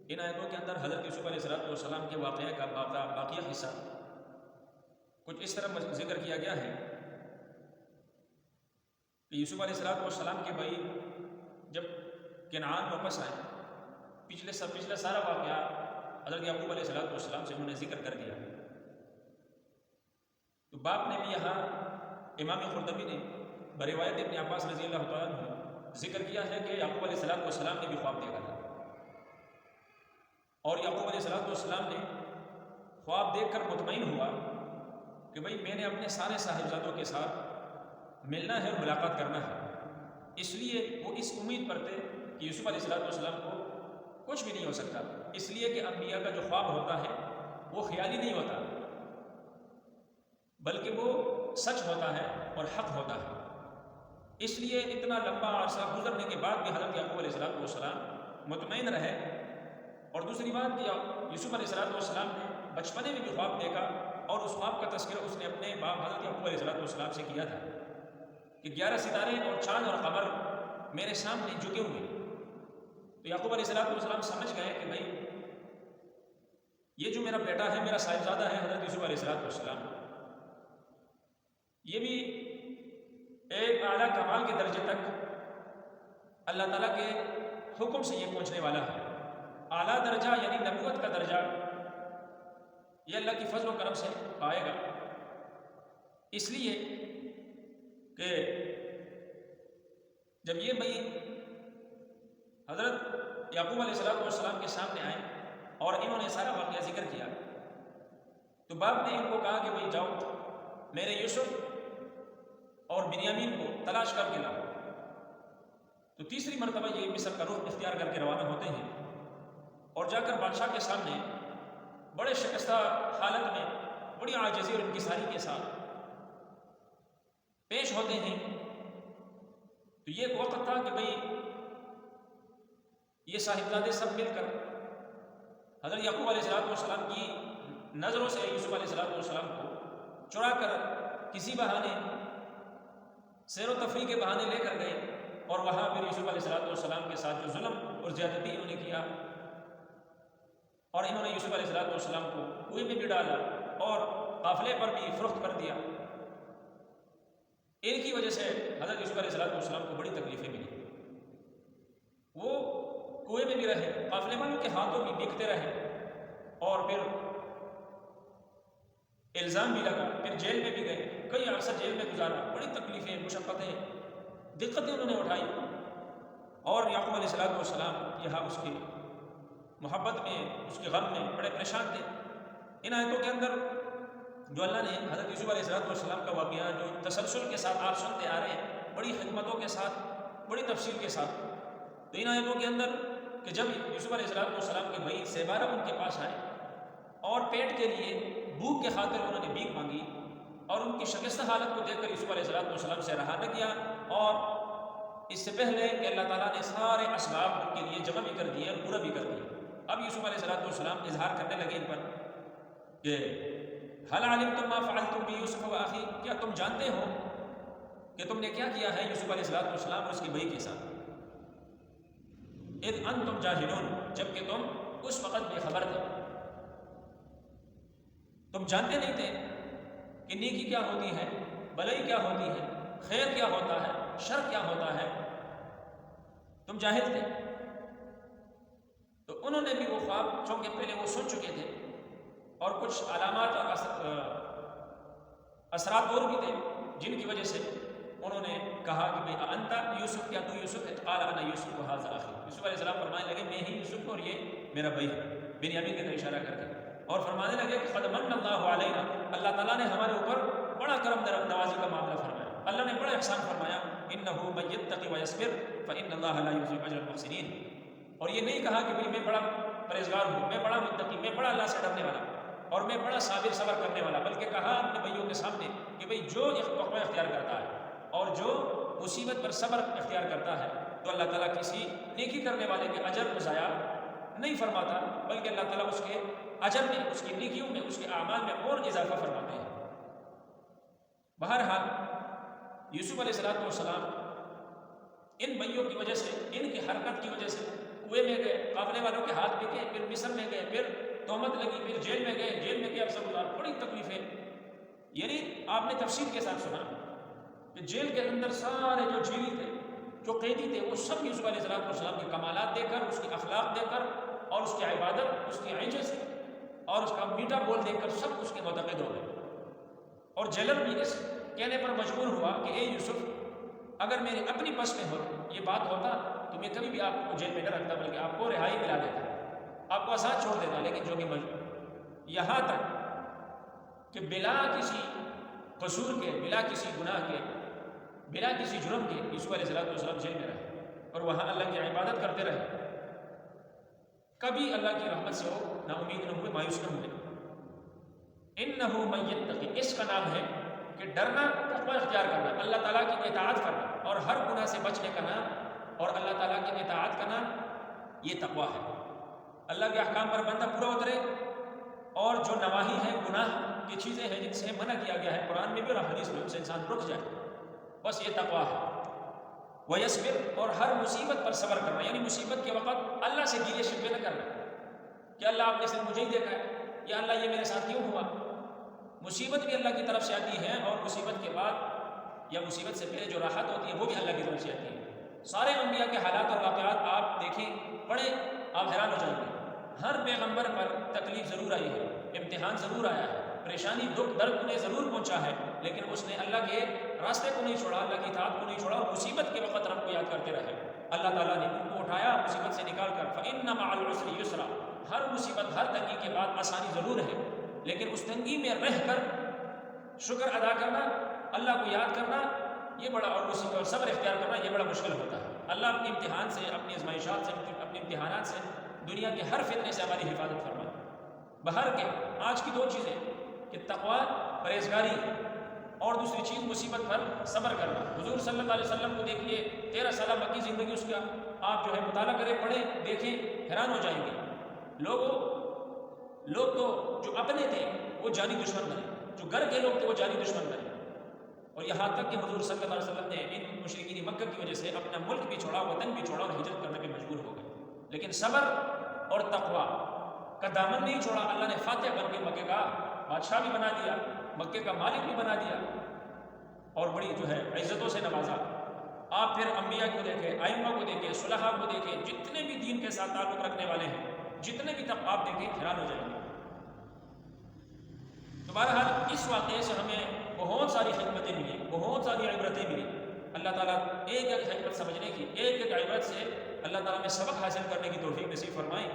ان آیتوں کے اندر حضرت یوسف علیہ السلام کے واقعہ کا باقیہ حصہ کچھ اس طرح ذکر کیا گیا ہے کہ یوسف علیہ السلام کے بھائی جب کنعان واپس آئے، پچھلے سارا واقعہ حضرت یعقوب علیہ السلام سے انہوں نے ذکر کر دیا۔ تو باپ نے بھی یہاں امام قرطبی نے بروایت ابن عباس رضی اللہ تعالیٰ عنہ ذکر کیا ہے کہ یعقوب علیہ السلام نے بھی خواب دیکھا تھا، اور یعقوب علیہ السلام نے خواب دیکھ کر مطمئن ہوا کہ بھئی میں نے اپنے سارے صاحبزادوں کے ساتھ ملنا ہے اور ملاقات کرنا ہے۔ اس لیے وہ اس امید پر تھے کہ یوسف علیہ السلام کو کچھ بھی نہیں ہو سکتا، اس لیے کہ انبیاء کا جو خواب ہوتا ہے وہ خیالی نہیں ہوتا بلکہ وہ سچ ہوتا ہے اور حق ہوتا ہے۔ اس لیے اتنا لمبا عرصہ گزرنے کے بعد بھی حضرت یعقوب علیہ السلام مطمئن رہے۔ اور دوسری بات کہ یوسف علیہ السلام نے بچپنے میں بھی خواب دیکھا، اور اس خواب کا تذکرہ اس نے اپنے باپ حضرت یعقوب علیہ السلام سے کیا تھا کہ 11 ستارے اور چاند اور قمر میرے سامنے جھکے ہوئے۔ تو یعقوب علیہ السلام سمجھ گئے کہ بھائی یہ جو میرا بیٹا ہے، میرا صاحبزادہ ہے حضرت یوسف علیہ السلام، یہ بھی ایک اعلیٰ کمال کے درجے تک اللہ تعالیٰ کے حکم سے یہ پہنچنے والا ہے۔ اعلیٰ درجہ یعنی نبوت کا درجہ یہ اللہ کی فضل و کرم سے پائے گا، اس لیے کہ جب یہ بھائی حضرت یعقوب علیہ السلام کے سامنے آئے اور انہوں نے سارا واقعہ ذکر کیا، تو باپ نے ان کو کہا کہ بھائی جاؤ میرے یوسف اور بنیامین کو تلاش کر کے لاؤ۔ تو تیسری مرتبہ یہ مصر کا رخ اختیار کر کے روانہ ہوتے ہیں اور جا کر بادشاہ کے سامنے بڑے شکستہ حالت میں، بڑی عاجزی اور انکساری کے ساتھ پیش ہوتے ہیں۔ تو یہ ایک وقت تھا کہ بھئی یہ صاحبزادے سب مل کر حضرت یعقوب علیہ السلام کی نظروں سے یوسف علیہ السلام کو چرا کر کسی بہانے سیر و تفریح کے بہانے لے کر گئے، اور وہاں پھر یوسف علیہ السلام کے ساتھ جو ظلم اور زیادتی انہوں نے کیا، اور انہوں نے یوسف علیہ السلام کو کنویں میں بھی ڈالا اور قافلے پر بھی فروخت کر دیا۔ ان کی وجہ سے حضرت یوسف علیہ السلام کو بڑی تکلیفیں ملی، وہ کنویں میں بھی رہے، قافلے والوں کے ہاتھوں بھی بکتے رہے، اور پھر الزام بھی لگا، پھر جیل میں بھی گئے، کئی عرصہ جیل میں گزارا، بڑی تکلیفیں، مشقتیں، دقتیں انہوں نے اٹھائی، اور یعقوب علیہ السلام یہاں اس کی محبت میں، اس کے غم میں بڑے پریشان تھے۔ ان آیتوں کے اندر جو اللہ نے حضرت یوسف علیہ السلام کا واقعہ جو تسلسل کے ساتھ آپ سنتے آ رہے ہیں، بڑی حکمتوں کے ساتھ، بڑی تفصیل کے ساتھ، تو ان آیتوں کے اندر کہ جب یوسف علیہ السلام کے بھائی سیبارہ ان کے پاس آئے اور پیٹ کے لیے بھوک کے خاطر انہوں نے بھیک مانگی، اور ان کی شکستہ حالت کو دیکھ کر یوسف علیہ السلام سے رہا نہ کیا، اور اس سے پہلے کہ اللہ تعالیٰ نے سارے اسباب ان کے لیے جمع بھی کر دیے اور پورا بھی کر دیا، اب یوسف علیہ السلام اظہار کرنے لگے ان پر کہ هل علمتم ما فعلتم بيوسف واخی، کیا تم جانتے ہو کہ تم نے کیا کیا ہے یوسف علیہ السلام اور اس کے بھائی کے ساتھ؟ اذ انتم جاہلون، جبکہ تم اس وقت بے خبر تھے، تم جانتے نہیں تھے کہ نیکی کیا ہوتی ہے، بلائی کیا ہوتی ہے، خیر کیا ہوتا ہے، شر کیا ہوتا ہے، تم جاہل تھے۔ تو انہوں نے بھی وہ خواب چونکہ پہلے وہ سن چکے تھے، اور کچھ علامات اور اثرات اور بھی تھے جن کی وجہ سے انہوں نے کہا کہ بھئی انت یوسف، کیا تو یوسف ہے؟ قال انا یوسف وھذا اخی، یوسف علیہ السلام فرمانے لگے میں ہی یوسف ہوں اور یہ میرا بھائی ہے، بنیامین کی طرف اشارہ کر کے، اور فرمانے لگے کہ قد من اللہ علینا، اللہ تعالیٰ نے ہمارے اوپر بڑا کرم نوازی کا معاملہ فرمایا، اللہ نے بڑا احسان فرمایا، انہ من یتقی ویصبر فان اللہ لا یضیع اجر المحسنین، اور یہ نہیں کہا کہ بھئی میں بڑا پرہیزگار ہوں، میں بڑا متقی، میں بڑا اللہ سے ڈرنے والا اور میں بڑا صبر کرنے والا، بلکہ کہا اپنے بھائیوں کے سامنے کہ بھئی جو وقفہ اختیار کرتا ہے اور جو مصیبت پر صبر اختیار کرتا ہے تو اللہ تعالیٰ کسی نیکی کرنے والے کے اجر کو ضائع نہیں فرماتا، بلکہ اللہ تعالیٰ اس کے اجر میں، اس کی نیکیوں میں، اس کے اعمال میں اور اضافہ فرماتے ہیں۔ بہرحال یوسف علیہ السلام ان بھائیوں کی وجہ سے، ان کی حرکت کی وجہ سے کنویں میں گئے، قافلے والوں کے ہاتھ بکے، پھر مصر میں گئے، پھر تہمت لگی، پھر جیل میں گئے، جیل میں کیا عرصہ گزارا، بڑی تکلیفیں. یعنی آپ نے تفصیل کے ساتھ سنا کہ جیل کے اندر سارے جو جیلی تھے، جو قیدی تھے، وہ سب یوسف علیہ السلام کے کمالات دے کر، اس کی اخلاق دے کر، اور اس کی عبادت، اس کی عجز اور اس کا میٹھا بول دیکھ کر سب اس کے معتقد ہو گئے. اور جیلر بھی اس کہنے پر مجبور ہوا کہ اے یوسف، اگر میرے اپنی بس میں ہو یہ بات ہوتا تو میں کبھی بھی آپ کو جیل میں نہ رکھتا، بلکہ آپ کو رہائی ملا دیتا، آپ کو آزاد چھوڑ دیتا. لیکن جو کہ مجبور، یہاں تک کہ بلا کسی قصور کے، بلا کسی گناہ کے، بلا کسی جرم کے یوسف علیہ السلام جیل میں رہے اور وہاں اللہ کی عبادت کرتے رہے. کبھی اللہ کی رحمت سے وہ نا امید نہ ہوئے، مایوس نہ ہوئے. انہو من یتقی، اس کا نام ہے کہ ڈرنا، تقوی اختیار کرنا، اللہ تعالیٰ کی اطاعت کرنا اور ہر گناہ سے بچنے کا نام اور اللہ تعالیٰ کی اطاعت کا نام یہ تقوی ہے. اللہ کے احکام پر بندہ پورا اترے اور جو نواہی ہے، گناہ کی چیزیں ہیں جن سے منع کیا گیا ہے قرآن میں بھی اور حدیث میں، ان سے انسان رک جائے، بس یہ تقوی ہے. وَيَصْبِرْ، اور ہر مصیبت پر صبر کرنا، یعنی مصیبت کے وقت اللہ سے گیلے شکوے نہ کرنا کہ اللہ آپ نے صرف مجھے ہی دیکھا ہے، یا اللہ یہ میرے ساتھ کیوں ہوا. مصیبت بھی اللہ کی طرف سے آتی ہے، اور مصیبت کے بعد یا مصیبت سے پہلے جو راحت ہوتی ہے وہ بھی اللہ کی طرف سے آتی ہے. سارے انبیاء کے حالات اور واقعات آپ دیکھیں، پڑھیں، آپ حیران ہو جائیں گے. ہر پیغمبر پر تکلیف ضرور آئی ہے، امتحان ضرور آیا ہے، پریشانی، دکھ، درد انہیں ضرور پہنچا ہے، لیکن اس نے اللہ کے راستے کو نہیں چھوڑا، اللہ کی اطاعت کو نہیں چھوڑا، اور مصیبت کے وقت رب کو یاد کرتے رہے. اللہ تعالیٰ نے ان کو اٹھایا مصیبت سے نکال کر. فَإِنَّ مَعَ الْعُسْرِ يُسْرًا، ہر مصیبت، ہر تنگی کے بعد آسانی ضرور ہے، لیکن اس تنگی میں رہ کر شکر ادا کرنا، اللہ کو یاد کرنا، یہ بڑا، اور مصیبت اور صبر اختیار کرنا یہ بڑا مشکل ہوتا ہے. اللہ اپنے امتحان سے، اپنی آزمائشات سے، اپنے امتحانات سے، دنیا کے ہر فتنے سے ہماری حفاظت فرمائے. بہر کے آج کی دو چیزیں کہ تقوی، پرہیزگاری، اور دوسری چیز مصیبت پر صبر کرنا. حضور صلی اللہ علیہ وسلم کو دیکھیے، 13 سالہ مکی زندگی اس کا آپ جو ہے مطالعہ کریں، پڑھیں، دیکھیں، حیران ہو جائیں گے. لوگ تو جو اپنے تھے وہ جانی دشمن بنے، جو گھر کے لوگ تھے وہ جانی دشمن بنے، اور یہاں تک کہ حضور صلی اللہ علیہ وسلم نے ان مشرکین مکہ کی وجہ سے اپنا ملک بھی چھوڑا، وطن بھی چھوڑا، اور ہجرت کرنے پہ مجبور ہو گئے. لیکن صبر اور تقوی کا دامن نہیں چھوڑا. اللہ نے فاتح بن کے مکے کا بادشاہ بھی بنا دیا، مکے کا مالک بھی بنا دیا، اور بڑی جو ہے عزتوں سے نوازا. آپ پھر انبیاء کو دیکھیں، ائمہ کو دیکھیں، صلحاء کو دیکھیں، جتنے بھی دین کے ساتھ تعلق رکھنے والے ہیں، جتنے بھی تب آپ دیکھیں، حیران ہو جائیں گے. تو بہرحال اس واقعے سے ہمیں بہت ساری حکمتیں ملی، بہت ساری عبرتیں ملی. اللہ تعالیٰ ایک ایک حکمت سمجھنے کی، ایک ایک عبرت سے اللہ تعالیٰ میں سبق حاصل کرنے کی توفیق نصیب فرمائیں.